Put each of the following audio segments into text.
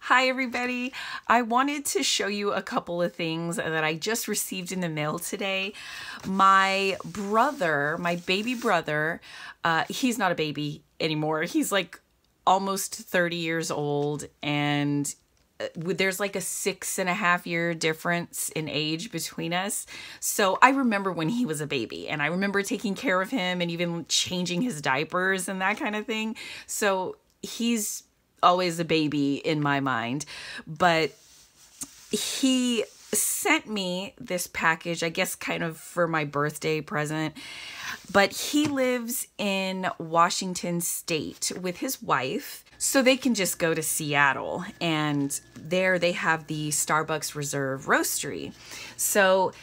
Hi everybody. I wanted to show you a couple of things that I just received in the mail today. My brother, my baby brother, he's not a baby anymore. He's like almost 30 years old, and there's like a 6.5 year difference in age between us. So I remember when he was a baby, and I remember taking care of him and even changing his diapers and that kind of thing. So he's always a baby in my mind. But he sent me this package, I guess kind of for my birthday present. But he lives in Washington State with his wife, so they can just go to Seattle, and there they have the Starbucks Reserve Roastery. So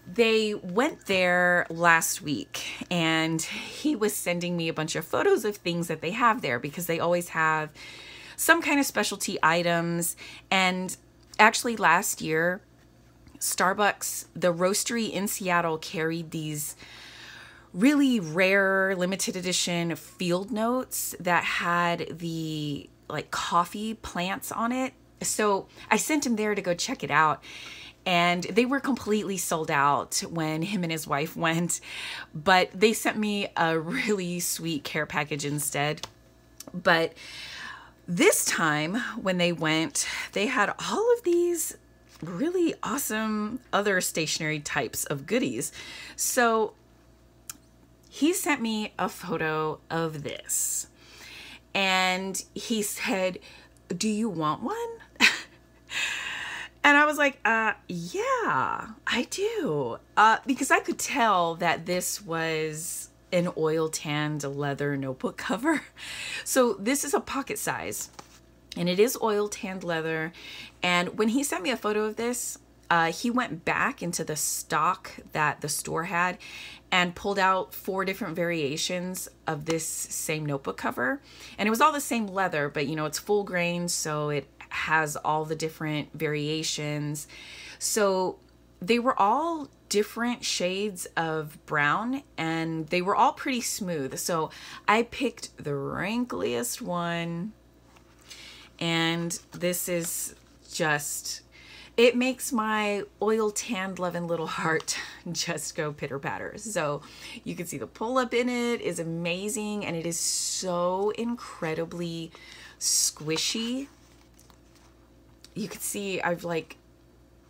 they went there last week, and he was sending me a bunch of photos of things that they have there, because they always have some kind of specialty items. And actually last year, Starbucks, the roastery in Seattle, carried these really rare limited edition field notes that had the like coffee plants on it. So I sent him there to go check it out, and they were completely sold out when him and his wife went, but they sent me a really sweet care package instead. But this time when they went, they had all of these really awesome other stationery types of goodies. So he sent me a photo of this, and he said, "Do you want one?" And I was like, yeah, I do. Because I could tell that this was an oil tanned leather notebook cover. So this is a pocket size, and it is oil tanned leather. And when he sent me a photo of this, he went back into the stock that the store had and pulled out 4 different variations of this same notebook cover. And it was all the same leather, but you know, it's full grain, so it has all the different variations. So they were all different shades of brown, and they were all pretty smooth. So I picked the wrinkliest one, and this is just, it makes my oil tanned loving little heart just go pitter patter. So you can see the pull up in it is amazing, and it is so incredibly squishy. You can see I've like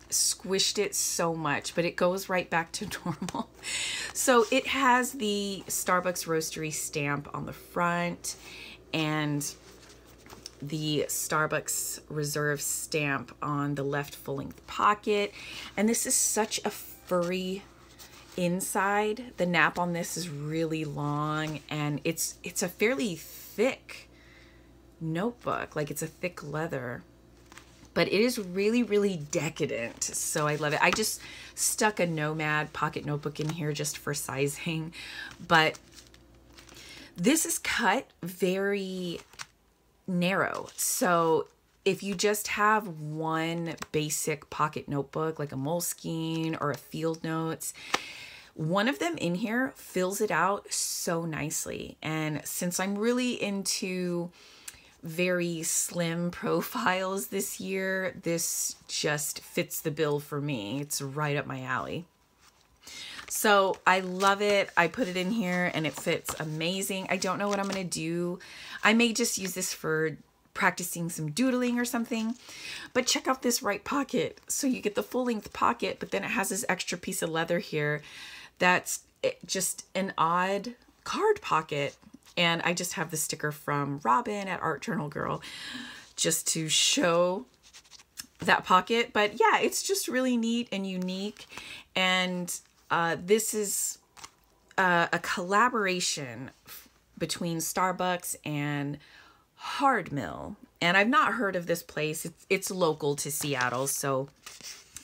squished it so much, but it goes right back to normal. So it has the Starbucks Roastery stamp on the front, and the Starbucks Reserve stamp on the left full-length pocket. And this is such a furry inside. The nap on this is really long, and it's a fairly thick notebook. Like, it's a thick leather, but it is really, really decadent. So I love it. I just stuck a Nomad pocket notebook in here just for sizing, but this is cut very narrow. So if you just have one basic pocket notebook, like a Moleskine or a Field Notes, one of them in here fills it out so nicely. And since I'm really into very slim profiles this year, this just fits the bill for me. It's right up my alley. So I love it. I put it in here and it fits amazing. I don't know what I'm going to do. I may just use this for practicing some doodling or something. But check out this right pocket. So you get the full length pocket, but then it has this extra piece of leather here that's just an odd card pocket. And I just have the sticker from Robin at Art Journal Girl just to show that pocket. But yeah, it's just really neat and unique. And this is a collaboration between Starbucks and Hardmill. And I've not heard of this place. It's local to Seattle, so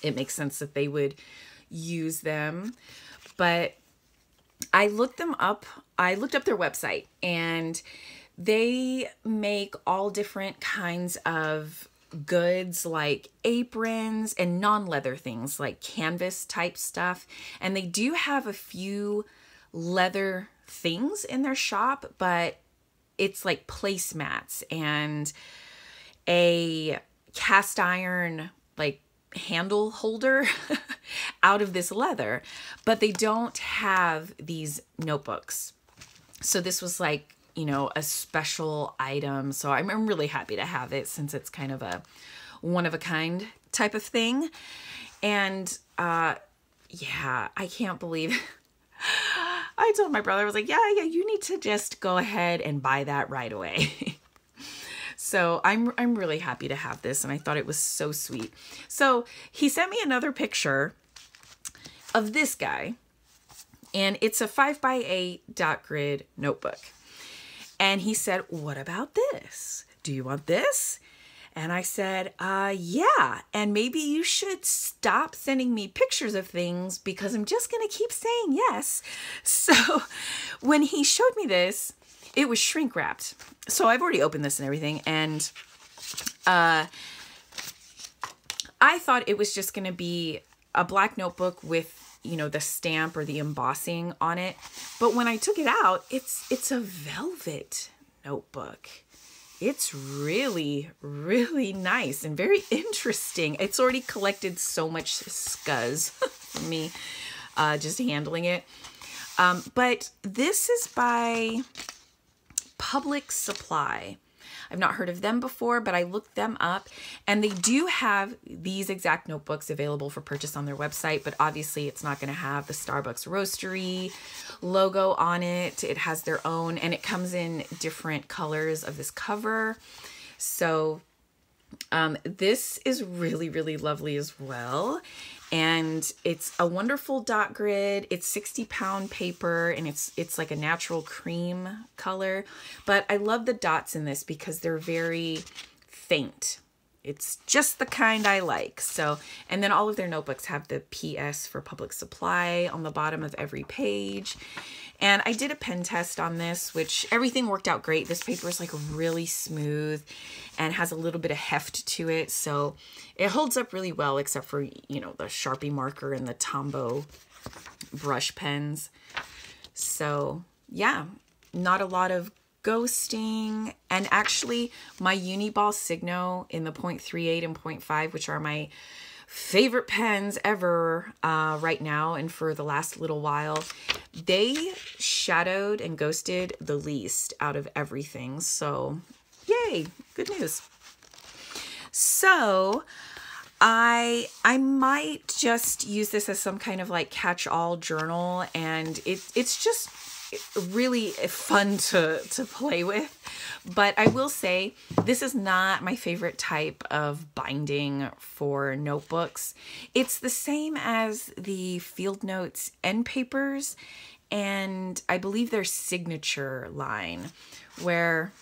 it makes sense that they would use them. But I looked them up. I looked up their website, and they make all different kinds of goods, like aprons and non-leather things like canvas type stuff. And they do have a few leather things in their shop, but it's like placemats and a cast iron, like, handle holder out of this leather, but they don't have these notebooks. So this was like, you know, a special item. So I'm really happy to have it since it's kind of a one of a kind type of thing. And yeah, I can't believe I told my brother, I was like, yeah, you need to just go ahead and buy that right away. So I'm really happy to have this, and I thought it was so sweet. So he sent me another picture of this guy, and it's a 5x8 dot grid notebook. And he said, what about this? Do you want this? And I said, yeah, and maybe you should stop sending me pictures of things because I'm just gonna keep saying yes. So when he showed me this, it was shrink wrapped. So I've already opened this and everything. And I thought it was just going to be a black notebook with, you know, the stamp or the embossing on it. But when I took it out, it's a velvet notebook. It's really, really nice and very interesting. It's already collected so much scuzz for me just handling it. But this is by Public Supply. I've not heard of them before, but I looked them up, and they do have these exact notebooks available for purchase on their website, but obviously it's not going to have the Starbucks Roastery logo on it. It has their own, and it comes in different colors of this cover. So this is really, really lovely as well. And it's a wonderful dot grid. It's 60-pound paper, and it's like a natural cream color. But I love the dots in this because they're very faint. It's just the kind I like. So, and then all of their notebooks have the PS for Public Supply on the bottom of every page. And I did a pen test on this, which everything worked out great. This paper is like really smooth and has a little bit of heft to it. So it holds up really well, except for, you know, the Sharpie marker and the Tombow brush pens. So yeah, not a lot of ghosting. And actually my Uniball Signo in the 0.38 and 0.5, which are my favorite pens ever right now and for the last little while, they shadowed and ghosted the least out of everything. So yay, good news. So I might just use this as some kind of like catch-all journal, and it's just really fun to play with. But I will say this is not my favorite type of binding for notebooks. It's the same as the Field Notes end papers, and I believe their signature line, where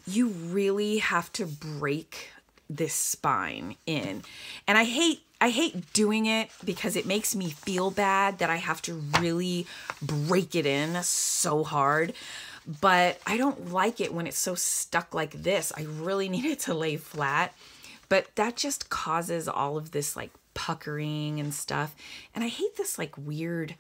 you really have to break this spine in. And I hate doing it because it makes me feel bad that I have to really break it in so hard. But I don't like it when it's so stuck like this. I really need it to lay flat. But that just causes all of this like puckering and stuff. And I hate this like weird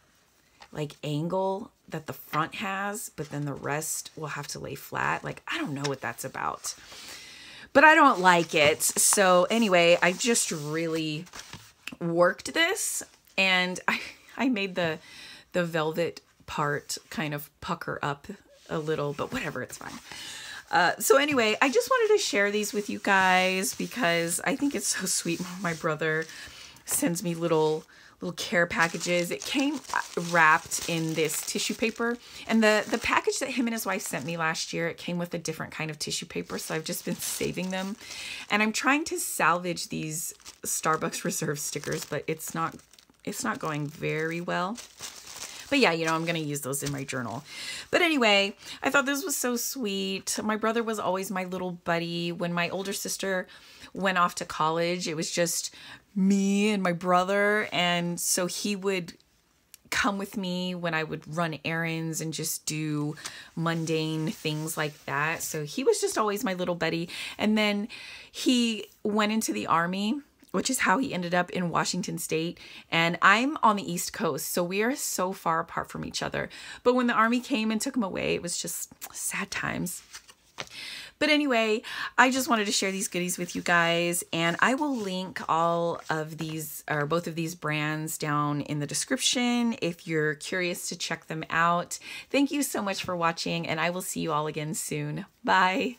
like angle that the front has, but then the rest will have to lay flat. Like, I don't know what that's about. But I don't like it. So anyway, I just really worked this, and I made the velvet part kind of pucker up a little, but whatever, it's fine. So anyway, I just wanted to share these with you guys because I think it's so sweet. My brother sends me little care packages. It came wrapped in this tissue paper, and the package that him and his wife sent me last year, it came with a different kind of tissue paper, so I've just been saving them, and I'm trying to salvage these Starbucks Reserve stickers, but it's not going very well. But yeah, you know, I'm going to use those in my journal. But anyway, I thought this was so sweet. My brother was always my little buddy. When my older sister went off to college, it was just me and my brother. And so he would come with me when I would run errands and just do mundane things like that. So he was just always my little buddy. And then he went into the Army, which is how he ended up in Washington State. And I'm on the East Coast, so we are so far apart from each other. But when the Army came and took him away, it was just sad times. But anyway, I just wanted to share these goodies with you guys, and I will link all of these, or both of these brands, down in the description if you're curious to check them out. Thank you so much for watching, and I will see you all again soon. Bye.